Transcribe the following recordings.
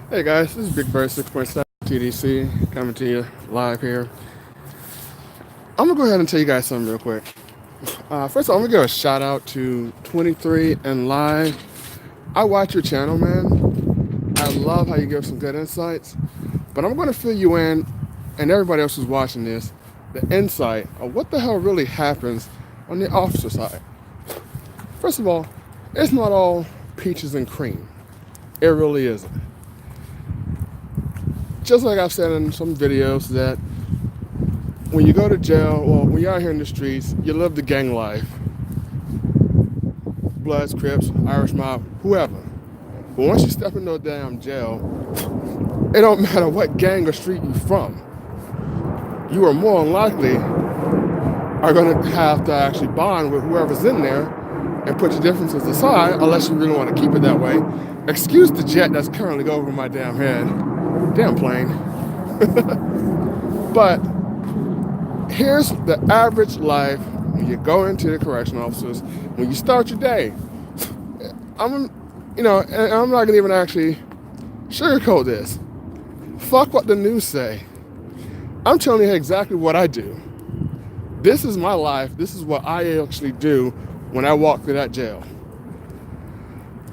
Hey guys, this is Big Bird 6.7 TDC coming to you live here. I'm gonna go ahead and tell you guys something real quick. First of all, I'm gonna give a shout out to 23 and Live. I watch your channel, man. I love how you give some good insights, but I'm gonna fill you in, and everybody else who's watching this, the insight of what the hell really happens on the officer side. First of all, it's not all peaches and cream. It really isn't. Just like I've said in some videos that when you go to jail, well, when you're out here in the streets, you live the gang life. Bloods, Crips, Irish mob, whoever. But once you step into a damn jail, it don't matter what gang or street you're from. You are more than likely are going to have to actually bond with whoever's in there and put your differences aside, unless you really want to keep it that way. Excuse the jet that's currently going over my damn head. Damn plane. But here's the average life when you go into the correctional officers, when you start your day. And I'm not gonna even actually sugarcoat this. Fuck what the news say. I'm telling you exactly what I do. This is my life. This is what I actually do when I walk through that jail.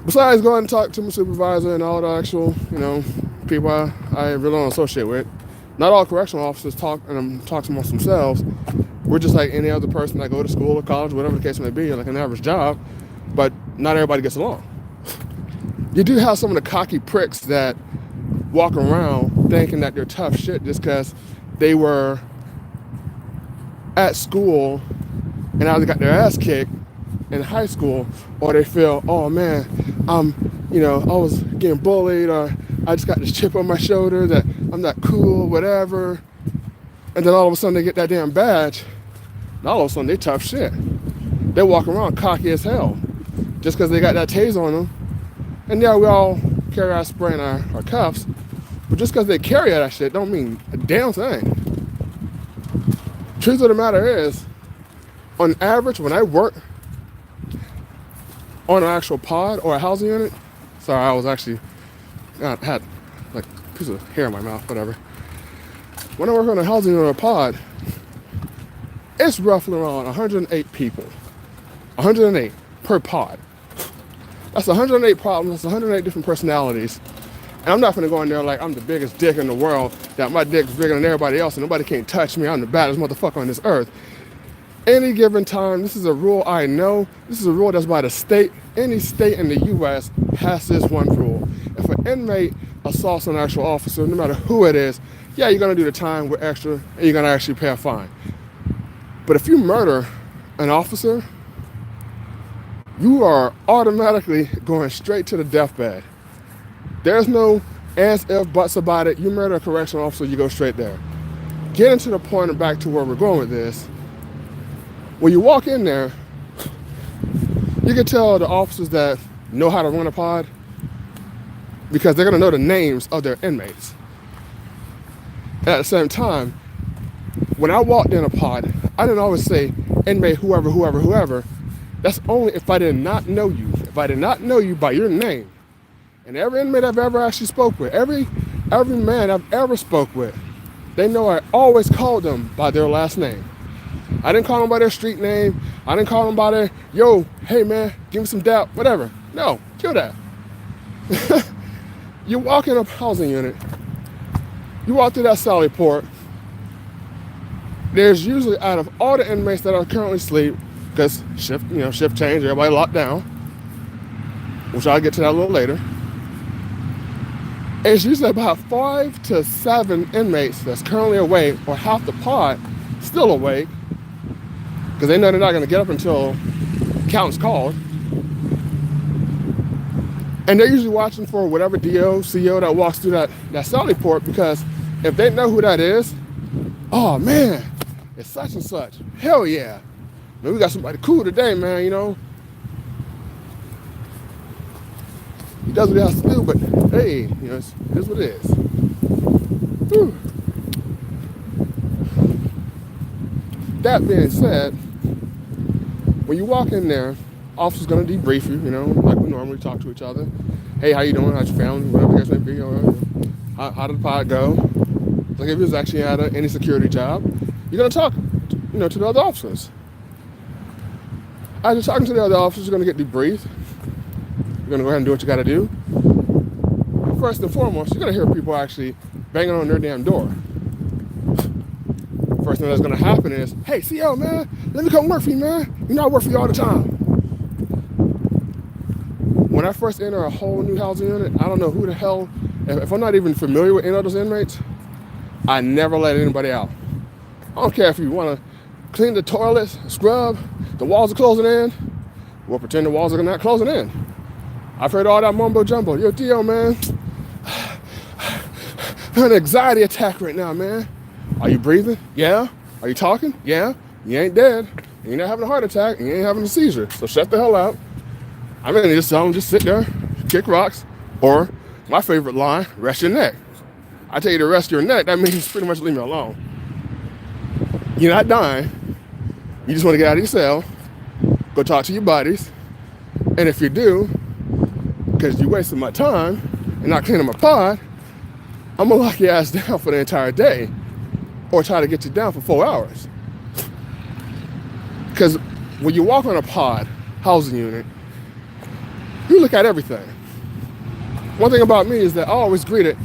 Besides going and talk to my supervisor and all the actual, people I really don't associate with. Not all correctional officers talk amongst themselves. We're just like any other person that go to school or college, whatever the case may be, like an average job, but not everybody gets along. You do have some of the cocky pricks that walk around thinking that they're tough shit just because they were at school and either got their ass kicked in high school, or they feel, oh man, I was getting bullied, or I just got this chip on my shoulder that I'm not cool, whatever. And then all of a sudden they get that damn badge, and all of a sudden they tough shit. They walk around cocky as hell just because they got that taser on them. And yeah, we all carry our spray in our cuffs, but just because they carry that shit don't mean a damn thing. Truth of the matter is, on average, when I work on an actual pod or a housing unit, sorry, I was actually, I had like a piece of hair in my mouth, whatever. When I work on a housing unit or a pod, it's roughly around 108 people. 108 per pod. That's 108 problems, that's 108 different personalities. And I'm not gonna go in there like I'm the biggest dick in the world, that my dick's bigger than everybody else and nobody can't touch me, I'm the baddest motherfucker on this earth. Any given time, this is a rule I know, this is a rule that's by the state. Any state in the US has this one rule. If an inmate assaults an actual officer, no matter who it is, yeah, you're gonna do the time with extra and you're gonna actually pay a fine. But if you murder an officer, you are automatically going straight to the deathbed. There's no ands, ifs, buts about it. You murder a correctional officer, you go straight there. Getting to the point and back to where we're going with this, when you walk in there, you can tell the officers that know how to run a pod because they're gonna know the names of their inmates. And at the same time, when I walked in a pod, I didn't always say inmate whoever. That's only if I did not know you. If I did not know you by your name. And every inmate I've ever actually spoke with, every man I've ever spoke with, they know I always called them by their last name. I didn't call them by their street name. I didn't call them by their, yo, hey man, give me some doubt, whatever. No, kill that. You walk in a housing unit, you walk through that sally port, there's usually, out of all the inmates that are currently asleep, because shift change, everybody locked down, which I'll get to that a little later. It's usually about 5 to 7 inmates that's currently awake, or half the pod still awake, because they know they're not going to get up until count's called. And they're usually watching for whatever DO, CO that walks through that sally port, because if they know who that is, oh man, it's such and such. Hell yeah. Man, we got somebody cool today, man, He does what he has to do, but hey, it is what it is. Whew. That being said, when you walk in there, officer's gonna debrief you, like we normally talk to each other. hey, how you doing? How's your family? Whatever the case may be. Or how did the pod go? Like if he was actually at any security job, you're gonna talk, to the other officers. As you're talking to the other officers, you're gonna get debriefed. You're gonna go ahead and do what you gotta do. First and foremost, you're gonna hear people actually banging on their damn door. First thing that's gonna happen is, hey, CO, man, let me come work for you, man. I work for you all the time. When I first enter a whole new housing unit, I don't know who the hell, if I'm not even familiar with any of those inmates, I never let anybody out. I don't care if you wanna clean the toilets, scrub, the walls are closing in, we'll pretend the walls are not closing in. I've heard all that mumbo jumbo. Yo, Theo, man, I'm an anxiety attack right now, man. Are you breathing? Yeah. Are you talking? Yeah. You ain't dead. You're not having a heart attack. You ain't having a seizure. So shut the hell up. I'm gonna just tell them, just sit there, kick rocks, or my favorite line, rest your neck. I tell you to rest your neck, that means pretty much leave me alone. You're not dying. You just want to get out of your cell, go talk to your buddies, and if you do, because you wasted my time and not cleaning my pod, I'm gonna lock your ass down for the entire day or try to get you down for 4 hours. Because when you walk on a pod, housing unit, you look at everything. One thing about me is that I always greeted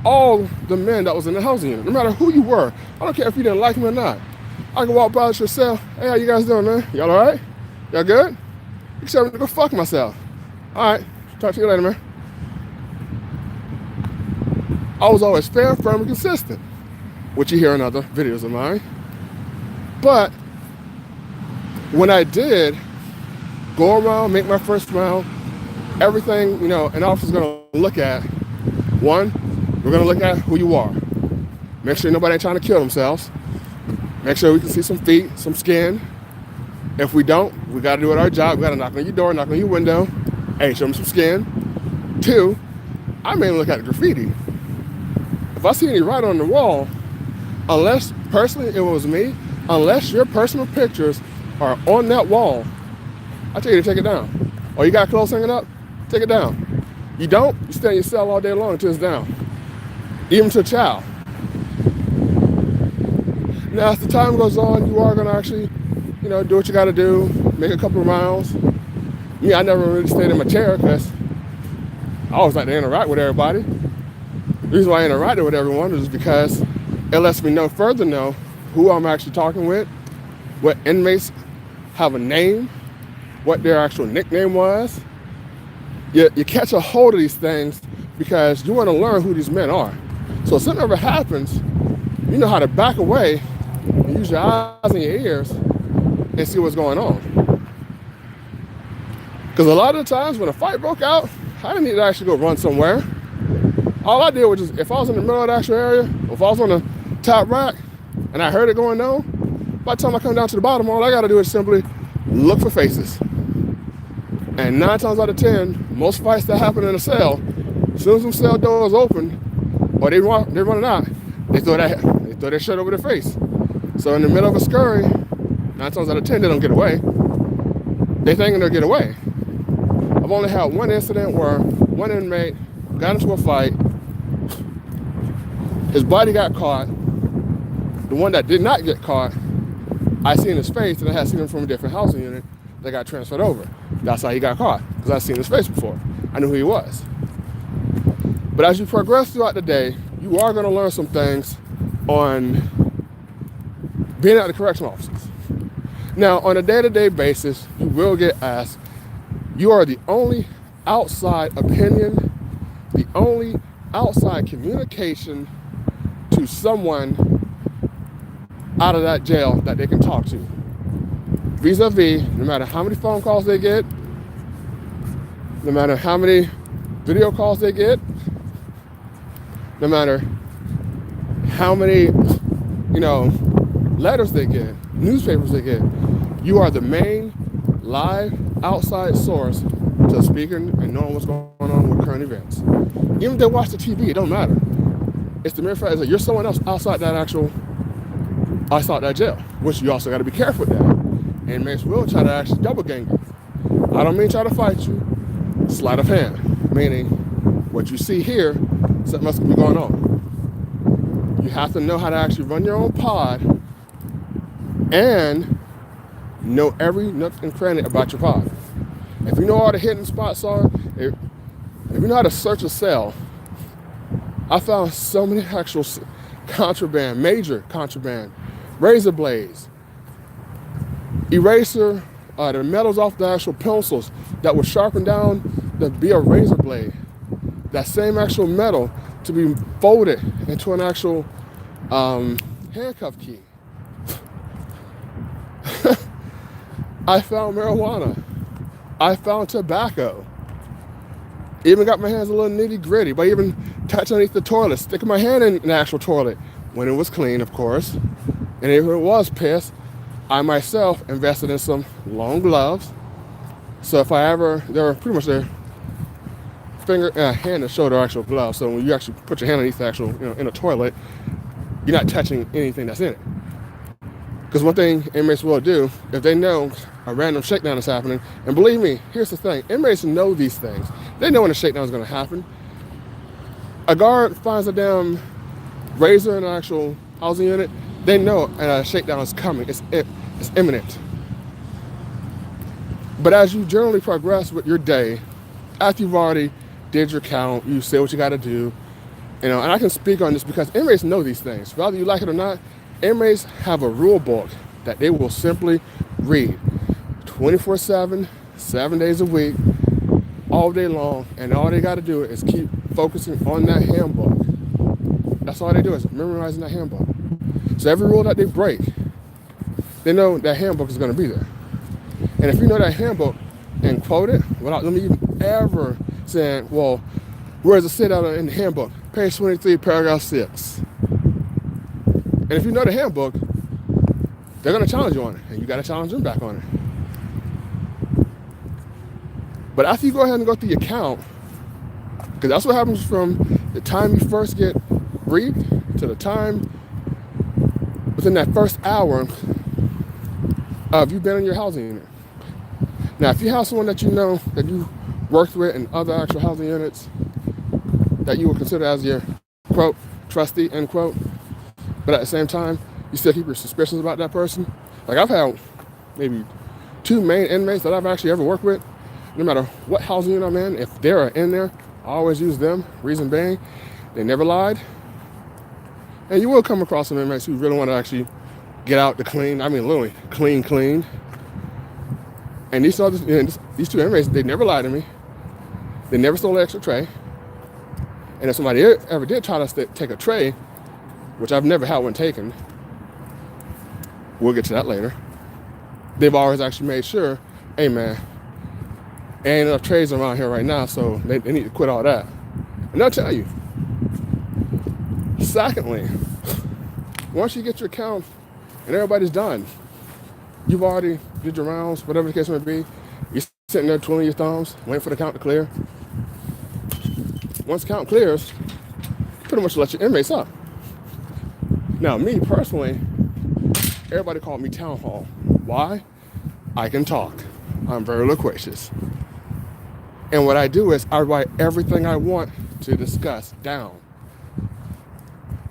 all the men that was in the housing unit, no matter who you were. I don't care if you didn't like me or not. I can walk by at your cell, hey, how you guys doing, man? Y'all all right? Y'all good? You can tell me to go fuck myself. All right, talk to you later, man. I was always fair, firm, and consistent, which you hear in other videos of mine. But when I did go around, make my first round, everything, an officer's gonna look at, one, we're gonna look at who you are. Make sure nobody ain't trying to kill themselves. Make sure we can see some feet, some skin. If we don't, we gotta do it our job. We gotta knock on your door, knock on your window. Hey, show them some skin. Two, I may look at the graffiti. If I see any writing on the wall, unless personally it was me, unless your personal pictures are on that wall, I tell you to take it down. Or you got clothes hanging up, take it down. You don't, you stay in your cell all day long until it's down. Even to a child. Now, as the time goes on, you are gonna actually, do what you gotta do, make a couple of rounds. Me, I never really stayed in my chair because I always like to interact with everybody. The reason why I interacted with everyone is because it lets me know who I'm actually talking with, what inmates have a name, what their actual nickname was. You catch a hold of these things because you want to learn who these men are. So if something ever happens, you know how to back away and use your eyes and your ears and see what's going on. Because a lot of the times when a fight broke out, I didn't need to actually go run somewhere. All I did was just, if I was in the middle of the actual area, or if I was on the top rack and I heard it going on, by the time I come down to the bottom, all I got to do is simply look for faces. And 9 times out of 10, most fights that happen in a cell, as soon as them cell doors open, or they're running out, they throw their shirt over their face. So in the middle of a scurry, 9 times out of 10, they don't get away. They thinking they'll get away. I've only had one incident where one inmate got into a fight. His body got caught. The one that did not get caught, I seen his face, and I had seen him from a different housing unit that got transferred over. That's how he got caught, because I've seen his face before. I knew who he was. But as you progress throughout the day, you are going to learn some things on being at the correctional offices. Now, on a day-to-day basis, you will get asked, you are the only outside opinion, the only outside communication to someone out of that jail that they can talk to. Vis-a-vis, no matter how many phone calls they get, no matter how many video calls they get, no matter how many, letters they get, newspapers they get, you are the main live outside source to speaking and knowing what's going on with current events. Even if they watch the TV, it don't matter. It's the mere fact that you're someone else outside that jail, which you also got to be careful with that. Inmates will try to actually double gang you. I don't mean try to fight you. Sleight of hand. meaning what you see here, something else could be going on. You have to know how to actually run your own pod and know every nook and cranny about your pod. If you know all the hidden spots are, if you know how to search a cell, I found so many actual contraband, major contraband, razor blades, eraser, the metals off the actual pencils that were sharpened down to be a razor blade. That same actual metal to be folded into an actual handcuff key. I found marijuana. I found tobacco. Even got my hands a little nitty gritty, but even touched underneath the toilet, sticking my hand in the actual toilet when it was clean, of course. And if it was piss, I myself invested in some long gloves. So if I ever, they're pretty much their hand and shoulder actual gloves. So when you actually put your hand underneath the actual, in a toilet, you're not touching anything that's in it. Because one thing inmates will do, if they know a random shakedown is happening, and believe me, here's the thing, inmates know these things. They know when a shakedown is going to happen. A guard finds a damn razor in an actual housing unit, they know a shakedown is coming, it's imminent. But as you generally progress with your day, after you've already did your count, you say what you got to do, and I can speak on this because inmates know these things. Whether you like it or not, inmates have a rule book that they will simply read 24/7, 7 days a week, all day long, and all they got to do is keep focusing on that handbook. That's all they do is memorizing that handbook. So every rule that they break, they know that handbook is going to be there. And if you know that handbook and quote it without them even ever saying, well, where's the sit out in the handbook? Page 23, paragraph 6. And if you know the handbook, they're going to challenge you on it, and you got to challenge them back on it. But after you go ahead and go through your count, because that's what happens from the time you first get briefed to the time within that first hour of you been in your housing unit. Now, if you have someone that you know that you worked with in other actual housing units that you would consider as your, quote, trustee, end quote, but at the same time, you still keep your suspicions about that person. Like I've had maybe 2 main inmates that I've actually ever worked with. No matter what housing unit I'm in, if they're in there, I always use them. Reason being, they never lied. And you will come across some inmates who really want to actually get out the clean. I mean, literally clean. And these 2 inmates, they never lied to me. They never stole an extra tray. And if somebody ever did try to take a tray, which I've never had one taken, we'll get to that later, they've always actually made sure, hey man, there ain't enough trays around here right now, so they need to quit all that. And I'll tell you, secondly, once you get your count and everybody's done, you've already did your rounds, whatever the case may be, you're sitting there twiddling your thumbs, waiting for the count to clear. Once the count clears, pretty much let your inmates up. Now, me personally, everybody called me Town Hall. Why? I can talk. I'm very loquacious. And what I do is I write everything I want to discuss down.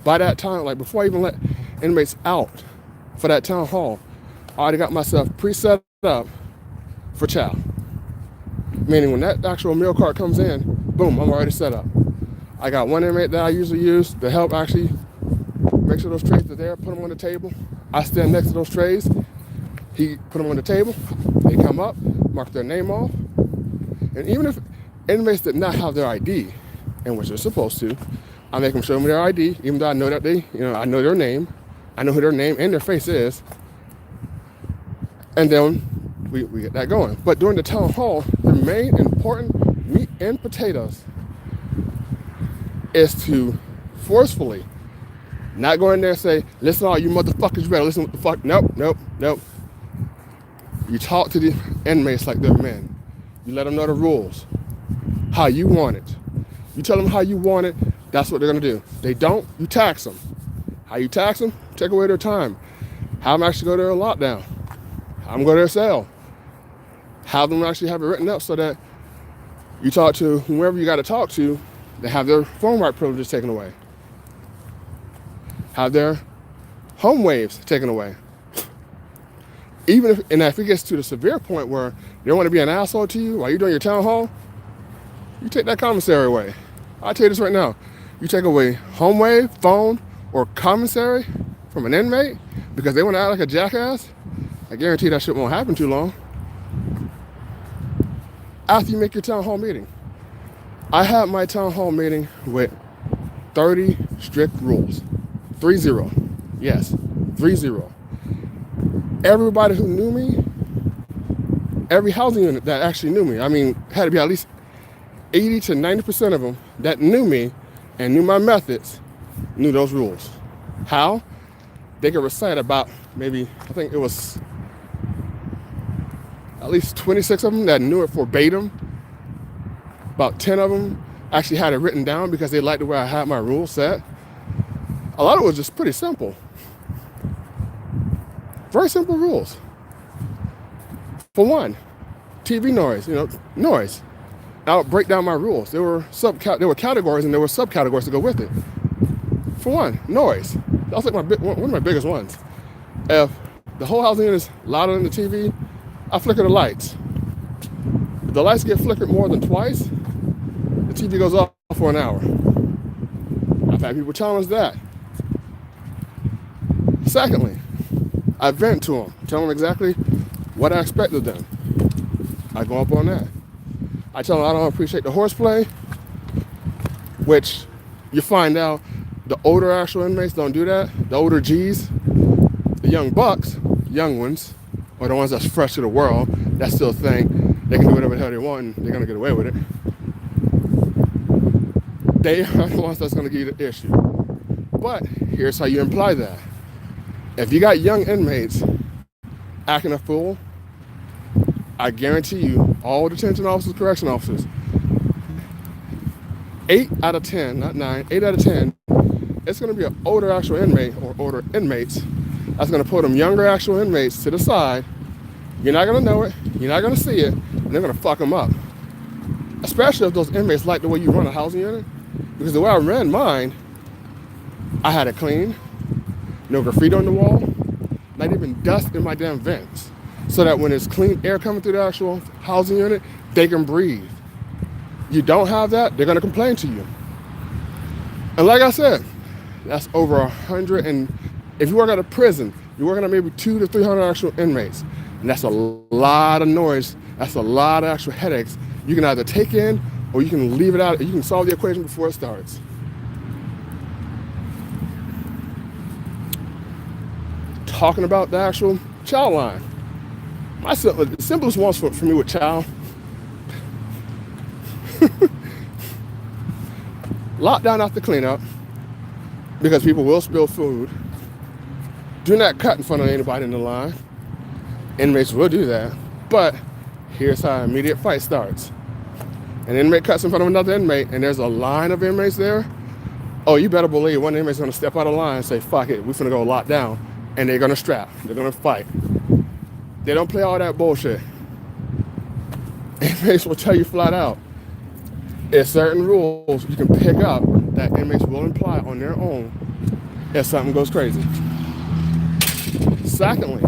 By that time, like before I even let inmates out for that town hall, I already got myself pre-set up for chow. Meaning when that actual meal cart comes in, boom, I'm already set up. I got one inmate that I usually use to help actually make sure those trays are there, put them on the table. I stand next to those trays. He put them on the table. They come up, mark their name off. And even if inmates did not have their ID, and which they're supposed to, I make them show me their ID, even though I know that I know their name. I know who their name and their face is. And then we get that going. But during the town hall, the main important meat and potatoes is to forcefully not go in there and say, listen, all you motherfuckers, you better listen what the fuck. Nope. You talk to the inmates like they're men. You let them know the rules, how you want it. You tell them how you want it, that's what they're gonna do. They don't, you tax them. How you tax them? Take away their time. Have them actually go to their lockdown. Have them go to their cell. Have them actually have it written up so that You talk to whoever you got to talk to, they have their phone right privileges taken away, have their home waves taken away. Even if it gets to the severe point where they want to be an asshole to you while you're doing your town hall, you take that commissary away. I'll tell you this right now. You take away home wave, phone, or commissary from an inmate because they want to act like a jackass, I guarantee that shit won't happen too long. After you make your town hall meeting. I had my town hall meeting with 30 strict rules. 3-0. Yes, 3-0. Everybody who knew me, every housing unit that actually knew me, I mean, had to be at least 80 to 90% of them that knew me and knew my methods, knew those rules. How? They could recite about maybe, I think it was at least 26 of them that knew it verbatim. About 10 of them actually had it written down because they liked the way I had my rules set. A lot of it was just pretty simple. Very simple rules. For one, TV noise, noise. I'll break down my rules. There were categories and there were subcategories to go with it. For one, noise. That was like one of my biggest ones. If the whole housing unit is louder than the TV, I flicker the lights. If the lights get flickered more than twice, the TV goes off for an hour. I've had people challenge that. Secondly, I vent to them, tell them exactly what I expect of them. I go up on that. I tell them I don't appreciate the horseplay, which you find out the older actual inmates don't do that. The older G's, the young bucks, young ones, or the ones that's fresh to the world, that still think they can do whatever the hell they want and they're gonna get away with it. They are the ones that's gonna give you the issue. But here's how you imply that. If you got young inmates acting a fool, I guarantee you, all detention officers, correction officers, 8 out of 10, not 9, 8 out of 10, it's going to be an older actual inmate or older inmates that's going to put them younger actual inmates to the side. You're not going to know it, you're not going to see it, and they're going to fuck them up. Especially if those inmates like the way you run a housing unit. Because the way I ran mine, I had it clean, no graffiti on the wall, not even dust in my damn vents. So that when there's clean air coming through the actual housing unit, they can breathe. You don't have that, they're gonna complain to you. And like I said, that's over 100, and if you work at a prison, you're working at maybe 200 to 300 actual inmates. And that's a lot of noise, that's a lot of actual headaches. You can either take in, or you can leave it out, you can solve the equation before it starts. Talking about the actual child line. The simplest ones for me with child. Lockdown after cleanup, because people will spill food. Do not cut in front of anybody in the line. Inmates will do that, but here's how an immediate fight starts. An inmate cuts in front of another inmate, and there's a line of inmates there. Oh, you better believe one inmate's gonna step out of line and say, fuck it, we're finna go lock down. And they're gonna strap, they're gonna fight. They don't play all that bullshit. Inmates will tell you flat out, there's certain rules you can pick up that inmates will imply on their own if something goes crazy. Secondly,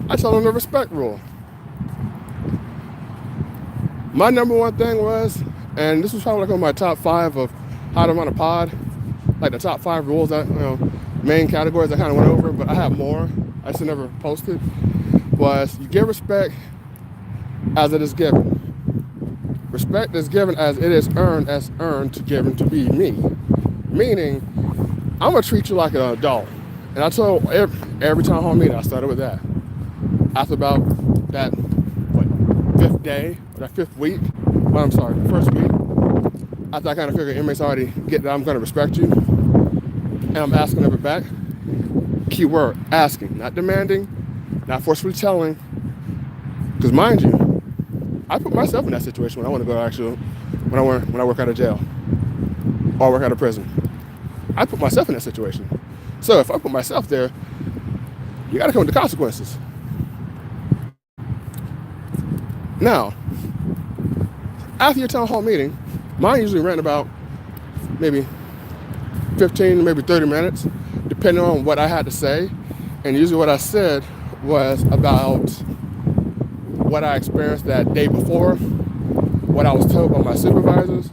I tell them the respect rule. My number one thing was, and this was probably like on my top 5 of how to run a pod, like the top 5 rules that, main categories I kind of went over, but I have more. I just never posted. Was you give respect as it is given. Respect is given as it is earned, as earned to given to be me. Meaning, I'm gonna treat you like an adult. And I told every town hall meeting, I started with that. After about that, 5th day, or that 5th week, first week, after I kind of figured inmates already get that I'm gonna respect you, and I'm asking of it back. Key word, asking, not demanding, not forcefully telling. Because mind you, I put myself in that situation when I want to go to when I work out of jail or work out of prison. I put myself in that situation. So if I put myself there, you got to come with the consequences. Now, after your town hall meeting, mine usually ran about maybe 15, maybe 30 minutes, depending on what I had to say. And usually what I said was about what I experienced that day before, what I was told by my supervisors,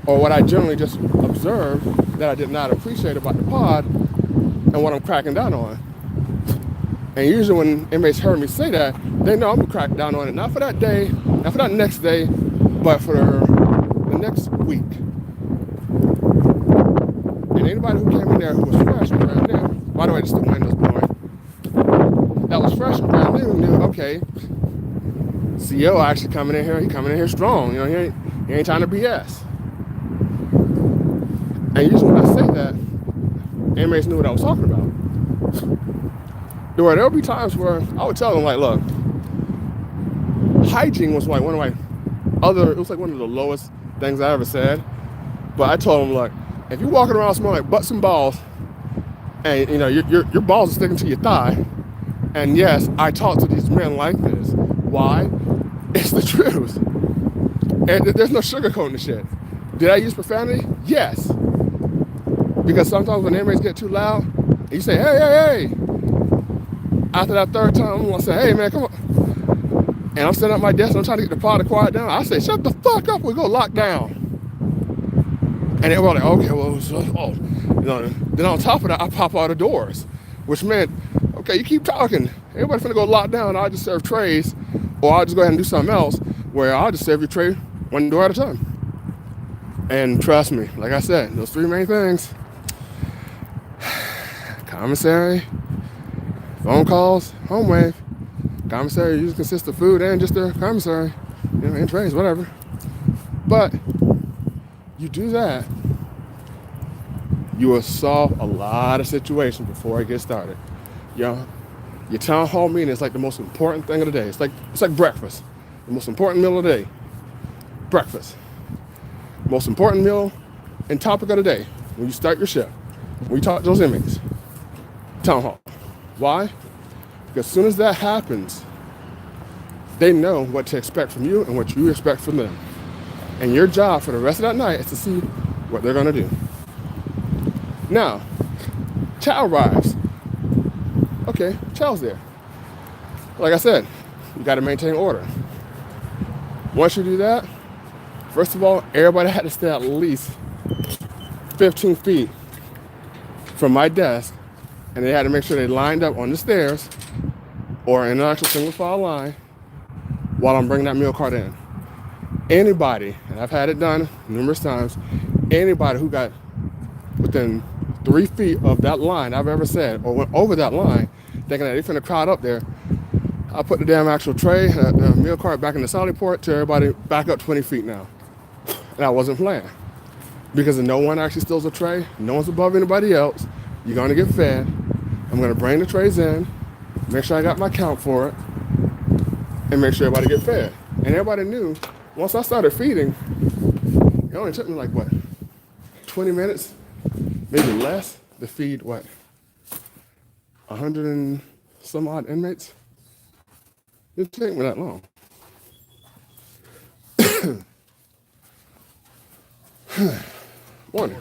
or what I generally just observed that I did not appreciate about the pod and what I'm cracking down on. And usually when inmates heard me say that, they know I'm gonna crack down on it, not for that day, not for that next day, but for the next week. And anybody who came in there who was fresh and brand new, by the way, just the windows blowing, that was fresh and brand new, knew, okay, CO actually coming in here, he coming in here strong, you know, he ain't trying to BS. And usually when I say that, inmates knew what I was talking about. There'll be times where I would tell them, like, look, hygiene was like one of it was like one of the lowest things I ever said. But I told them, look, if you're walking around smelling like butts and balls, and you know your balls are sticking to your thigh, and yes, I talk to these men like this. Why? It's the truth. And there's no sugarcoating the shit. Did I use profanity? Yes. Because sometimes when inmates get too loud, you say, hey, hey, hey. After that third time, I'm gonna say, hey man, come on. And I'm sitting at my desk and I'm trying to get the pod to quiet down. I say, shut the fuck up, we go lock down. And they were like, okay, well, you know, then on top of that, I pop out the doors, which meant, okay, you keep talking. Everybody's finna go lock down, I'll just serve trays, or I'll just go ahead and do something else where I'll just serve your tray one door at a time. And trust me, like I said, those three main things: commissary, phone calls, home wave. Commissary usually consists of food and just their commissary, you know, and trays, whatever. But you do that, you will solve a lot of situations before it gets started. You know, your town hall meeting is like the most important thing of the day. It's like breakfast, the most important meal of the day. Breakfast, most important meal and topic of the day when you start your shift, when you talk to those inmates. Town hall. Why? Because as soon as that happens, they know what to expect from you and what you expect from them. And your job for the rest of that night is to see what they're gonna do. Now, chow arrives. Okay, chow's there. Like I said, you gotta maintain order. Once you do that, first of all, everybody had to stay at least 15 feet from my desk, and they had to make sure they lined up on the stairs or in an actual single file line while I'm bringing that meal cart in. Anybody, and I've had it done numerous times, anybody who got within 3 feet of that line I've ever said, or went over that line, thinking that they're finna crowd up there, I put the damn actual tray, the meal cart back in the sally port, to everybody back up 20 feet now. And I wasn't playing. Because if no one actually steals a tray, no one's above anybody else, you're gonna get fed. I'm gonna bring the trays in, make sure I got my count for it, and make sure everybody get fed. And everybody knew, once I started feeding, it only took me like, 20 minutes, maybe less, to feed, 100 and some odd inmates? It didn't take me that long. Morning.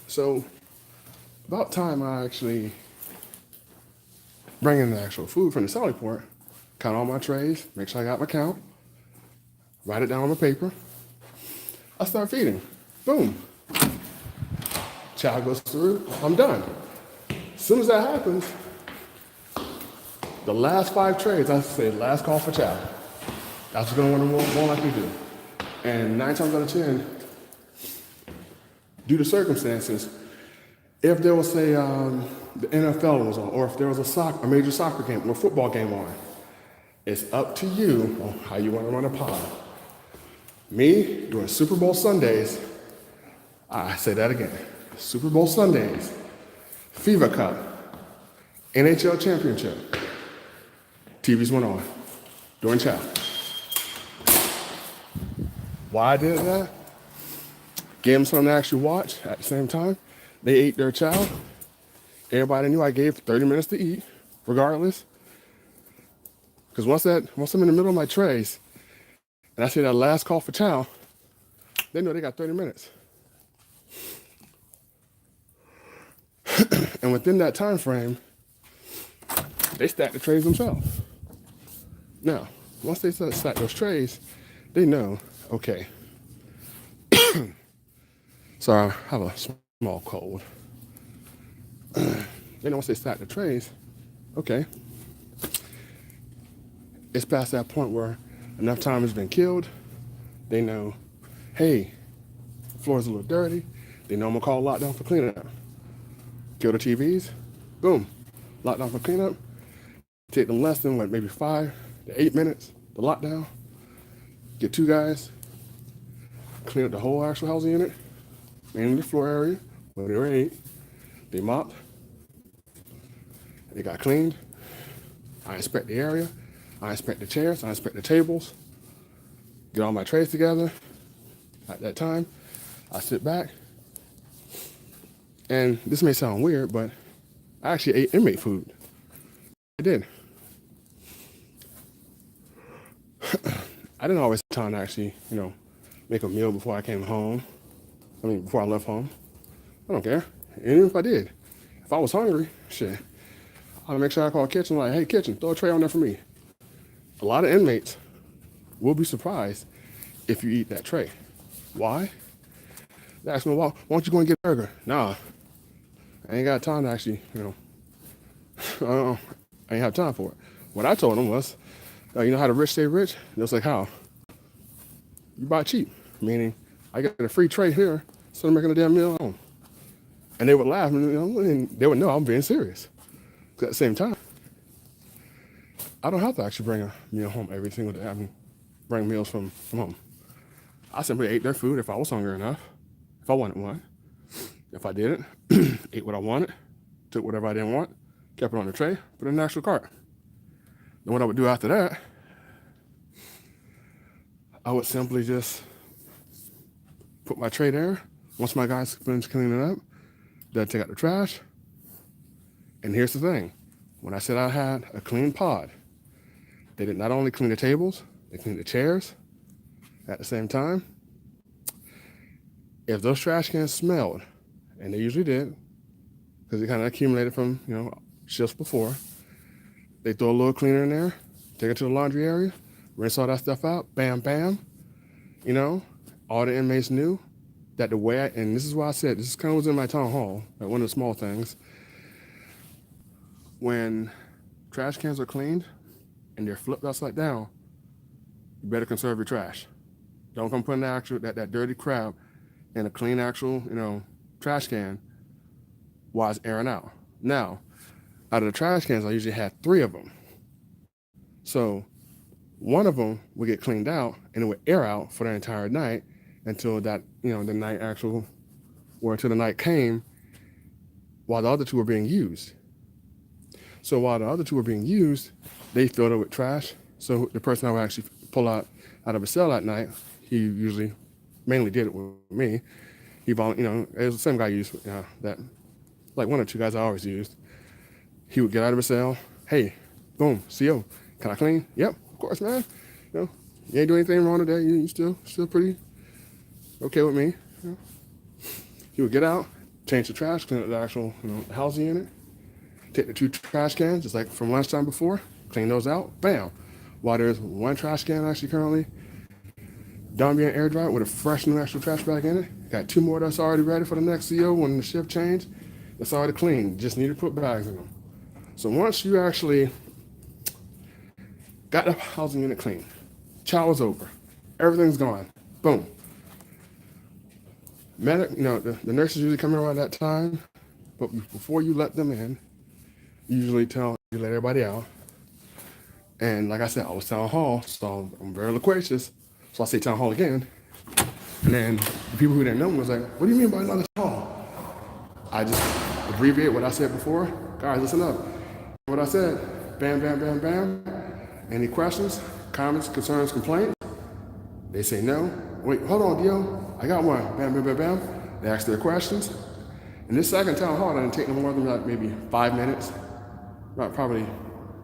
So, about time I actually bring in the actual food from the sally port, count all my trays, make sure I got my count, write it down on the paper. I start feeding. Boom. Chow goes through, I'm done. As soon as that happens, the last 5 trays, I say last call for chow. That's what's gonna want to more likely do. And 9 times out of 10, due to circumstances, if there was the NFL was on, or if there was a major soccer game or football game on, it's up to you on how you want to run a pod. Me, during Super Bowl Sundays, I say that again, Super Bowl Sundays, FIFA Cup, NHL Championship, TVs went on during chow. Why I did that? Gave them something to actually watch at the same time. They ate their chow. Everybody knew I gave 30 minutes to eat. regardless. Because once I'm in the middle of my trays and I see that last call for chow, they know they got 30 minutes. And within that time frame, they stack the trays themselves. Now, once they stack those trays, they know, okay. Sorry, I have a small cold. They know once they stack the trays, okay, it's past that point where enough time has been killed. They know, hey, the floor is a little dirty. They know I'm gonna call lockdown for cleanup. Kill the TVs, boom, lockdown for cleanup. Take them less than maybe 5 to 8 minutes, the lockdown. Get 2 guys, clean up the whole actual housing unit, mainly the floor area where they were 8. They mopped, they got cleaned. I inspect the area, I inspect the chairs, I inspect the tables, get all my trays together. At that time, I sit back, and this may sound weird, but I actually ate inmate food. I did. I didn't always have time to actually, make a meal before I came home. Before I left home. I don't care. And even if I did, if I was hungry, shit, I'd make sure I call kitchen like, hey, kitchen, throw a tray on there for me. A lot of inmates will be surprised if you eat that tray. Why? They ask me, why don't you go and get a burger? Nah, I ain't got time to actually, I ain't have time for it. What I told them was, you know how the rich stay rich? And it was like, how? You buy cheap, meaning I get a free tray here, so I'm making a damn meal at home. And they would laugh, and they would know I'm being serious. At the same time, I don't have to actually bring a meal home every single day. Bring meals from home. I simply ate their food if I was hungry enough, if I wanted one. If I didn't, ate what I wanted, took whatever I didn't want, kept it on the tray, put it in the actual cart. Then what I would do after that, I would simply just put my tray there. Once my guys finish cleaning up, they'd take out the trash. And here's the thing. When I said I had a clean pod, they did not only clean the tables, they cleaned the chairs at the same time. If those trash cans smelled, and they usually did, because they kind of accumulated from, shifts before, they throw a little cleaner in there, take it to the laundry area, rinse all that stuff out, bam, bam. All the inmates knew that the way and this is why I said, this kind of was in my town hall, like one of the small things. When trash cans are cleaned and they're flipped upside down, you better conserve your trash. Don't come putting that dirty crap in a clean actual, trash can while it's airing out. Now, out of the trash cans, I usually had 3 of them. So one of them would get cleaned out and it would air out for the entire night until that, the night actual, or until the night came while the other 2 were being used. So while the other 2 were being used, they filled it with trash. So the person I would actually pull out of a cell at night, he usually mainly did it with me. He, it was the same guy I used that, like 1 or 2 guys I always used. He would get out of his cell. Hey, boom, CO, can I clean? Yep, of course, man. You ain't doing anything wrong today. You still pretty okay with me. He would get out, change the trash, clean up the actual housing unit, take the 2 trash cans, just like from lunchtime before, clean those out, bam. While there's 1 trash can actually currently done being air dried with a fresh new actual trash bag in it. Got 2 more that's already ready for the next CO when the shift changed. That's already clean. Just need to put bags in them. So once you actually got the housing unit clean, chow is over, everything's gone, boom. The nurses usually come in around that time, but before you let them in, you usually let everybody out. And like I said, I was town hall, so I'm very loquacious. So I say town hall again. And then the people who didn't know me was like, what do you mean by another town hall? I just abbreviate what I said before. Guys, listen up. What I said, bam, bam, bam, bam. Any questions, comments, concerns, complaints? They say no. Wait, hold on, Dio. I got one. Bam, bam, bam, bam. They ask their questions. And this second town hall didn't take no more than maybe 5 minutes. probably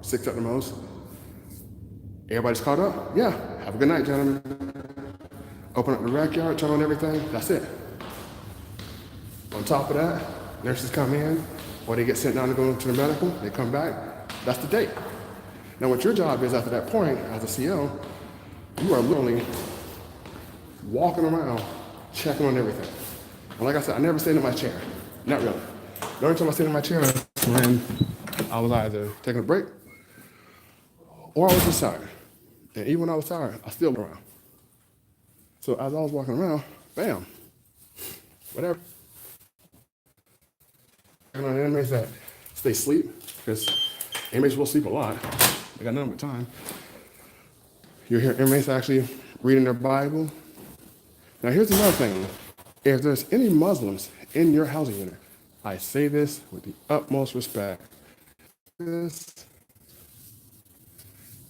6 at the most. Everybody's caught up? Yeah. Have a good night, gentlemen. Open up the backyard, turn on everything. That's it. On top of that, nurses come in, or they get sent down to go to the medical. They come back. That's the date. Now, what your job is after that point, as a CO, you are literally walking around, checking on everything. And like I said, I never stayed in my chair. Not really. The only time I stayed in my chair was when I was either taking a break or I was just tired. And even when I was tired, I still went around. So as I was walking around, bam, whatever. And on the inmates that stay asleep, because inmates will sleep a lot. They got nothing but time. You hear inmates actually reading their Bible. Now here's another thing. If there's any Muslims in your housing unit, I say this with the utmost respect.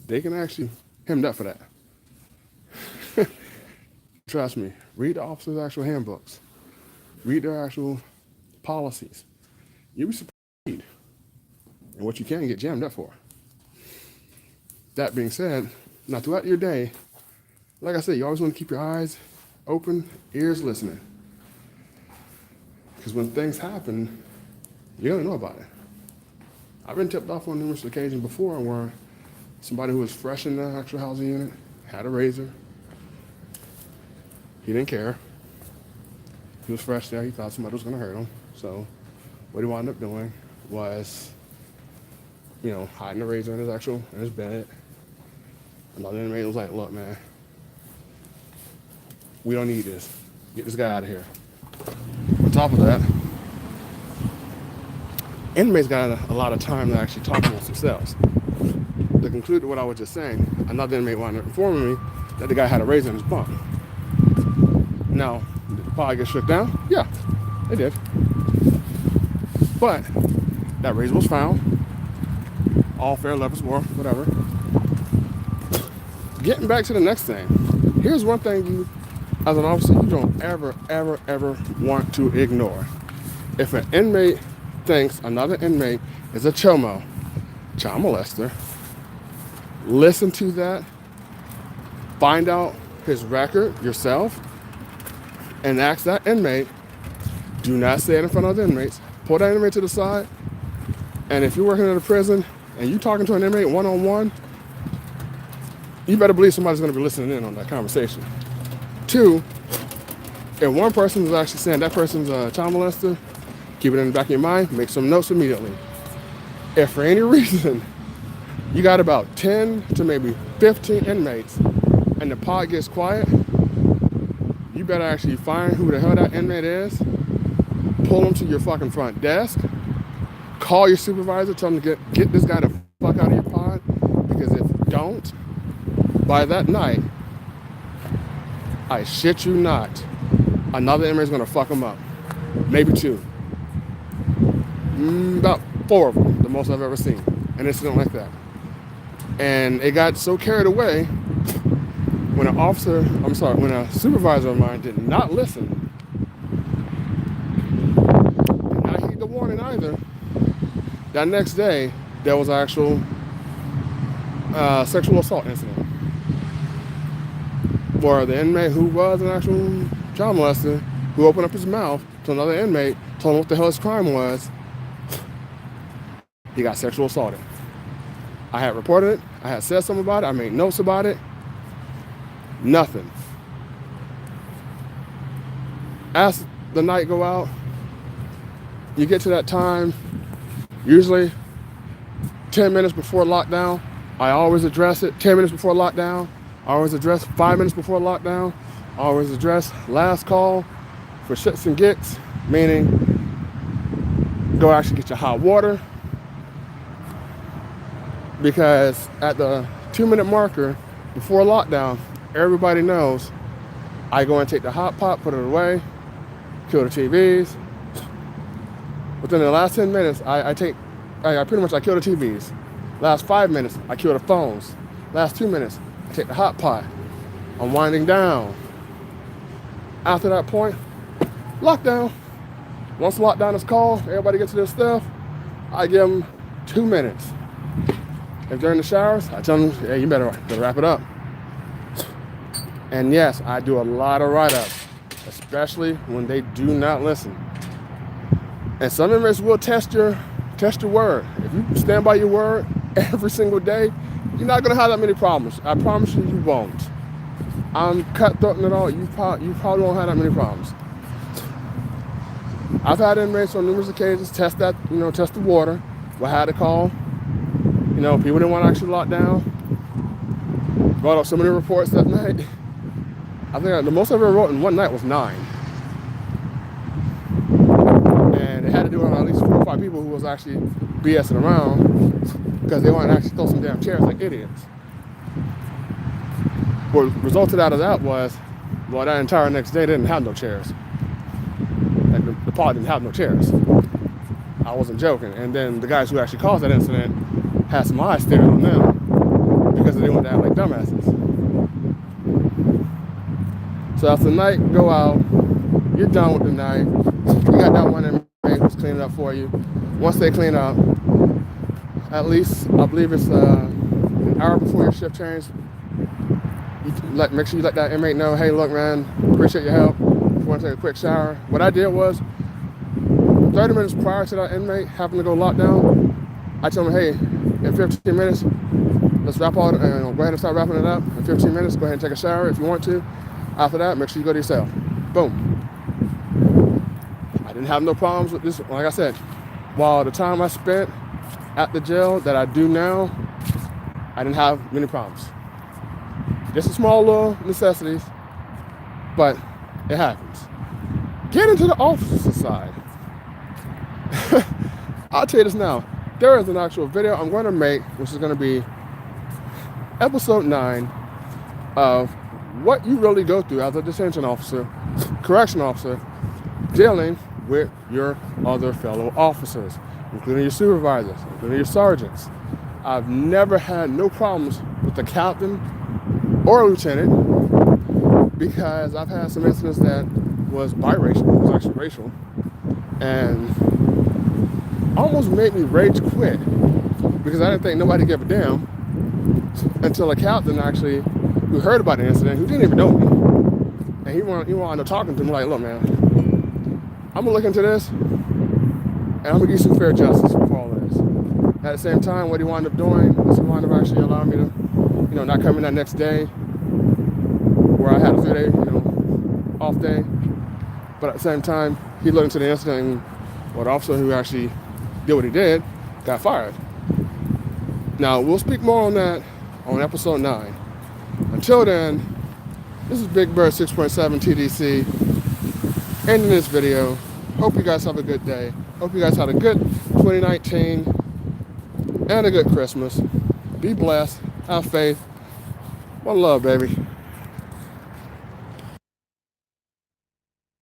They can actually hemmed up for that. Trust me, read the officers' actual handbooks. Read their actual policies. You'll be surprised and what you can get jammed up for. That being said, now throughout your day, like I said, you always want to keep your eyes open, ears listening. Because when things happen, you're going to know about it. I've been tipped off on numerous occasions before where somebody who was fresh in the actual housing unit had a razor. He didn't care. He was fresh there. He thought somebody was going to hurt him. So what he wound up doing was, hiding the razor in his bed. Another inmate was like, look, man, we don't need this. Get this guy out of here. On top of that, inmates got a lot of time to actually talk amongst themselves. To conclude what I was just saying, another inmate wound up informing me that the guy had a razor in his bunk. Now, did the pod get shook down? Yeah, it did. But that razor was found. All fair levels were, whatever. Getting back to the next thing. Here's one thing you, as an officer, you don't ever, ever, ever want to ignore. If an inmate thinks another inmate is a child molester, listen to that, find out his record yourself, and ask that inmate, do not say it in front of other inmates, pull that inmate to the side, and if you're working in a prison and you talking to an inmate one-on-one, you better believe somebody's going to be listening in on that conversation. 2, if one person is actually saying that person's a child molester, keep it in the back of your mind, make some notes immediately. If for any reason you got about 10 to maybe 15 inmates and the pod gets quiet, you better actually find who the hell that inmate is, pull them to your fucking front desk, call your supervisor, tell them to get this guy the fuck out of your pod, because if you don't, by that night, I shit you not, another inmate's gonna fuck him up. Maybe 2. About 4 of them, the most I've ever seen, an incident like that. And it got so carried away when when a supervisor of mine did not listen, did not heed the warning either. That next day, there was an actual sexual assault incident where the inmate who was an actual child molester, who opened up his mouth to another inmate, told him what the hell his crime was, he got sexual assaulted. I had reported it. I had said something about it. I made notes about it. Nothing. As the night go out, you get to that time, usually 10 minutes before lockdown, I always address it. 10 minutes before lockdown, I always address 5 minutes before lockdown, I always address last call for shits and gigs, meaning go actually get your hot water, because at the 2-minute marker before lockdown, everybody knows I go and take the hot pot, put it away, kill the TVs. Within the last 10 minutes, I kill the TVs. Last 5 minutes, I kill the phones. Last 2 minutes, I take the hot pot. I'm winding down. After that point, lockdown. Once lockdown is called, everybody gets to their stuff, I give them 2 minutes. If they're in the showers, I tell them, hey, you better wrap it up. And yes, I do a lot of write-ups, especially when they do not listen. And some inmates will test your word. If you stand by your word every single day, you're not gonna have that many problems. I promise you, you won't. I'm cutthroat and all. You probably won't have that many problems. I've had inmates on numerous occasions test that, test the water. I had to call. People didn't want to actually lock down. Brought up so many reports that night. I think the most I ever wrote in one night was 9. And it had to do with at least 4 or 5 people who was actually BSing around because they wanted to actually throw some damn chairs like idiots. What resulted out of that was, that entire next day they didn't have no chairs. Like the pod didn't have no chairs. I wasn't joking. And then the guys who actually caused that incident had some eyes staring on them because they wanted to act like dumbasses. So after the night go out, you're done with the night. You got that one inmate who's cleaning up for you. Once they clean up, at least I believe it's an hour before your shift change, make sure you let that inmate know, hey, look, man, appreciate your help. If you want to take a quick shower. What I did was, 30 minutes prior to that inmate having to go lock down, I told him, hey, in 15 minutes, let's wrap all, and go ahead and start wrapping it up. In 15 minutes, go ahead and take a shower if you want to. After that, make sure you go to your cell. Boom. I didn't have no problems with this. Like I said, while the time I spent at the jail that I do now, I didn't have many problems. Just a small little necessities, but it happens. Get into the officer side. I'll tell you this now. There is an actual video I'm going to make, which is going to be episode 9 of what you really go through as a detention officer, correction officer, dealing with your other fellow officers, including your supervisors, including your sergeants. I've never had no problems with the captain or a lieutenant because I've had some incidents that was biracial, it was actually racial, and almost made me rage quit because I didn't think nobody gave a damn until a captain actually, who heard about the incident, who didn't even know me, and he wanted to talk to me like, look, man, I'm gonna look into this and I'm gonna give you some fair justice for all of this. At the same time, what he wound up doing was he wound up actually allowing me to, not come in that next day where I had a 3-day, off day. But at the same time, he looked into the incident and the officer who actually did what he did got fired. Now, we'll speak more on that on episode 9. Until then, this is Big Bird 6.7 TDC ending this video. Hope you guys have a good day. Hope you guys had a good 2019 and a good Christmas. Be blessed. Have faith. One love, baby.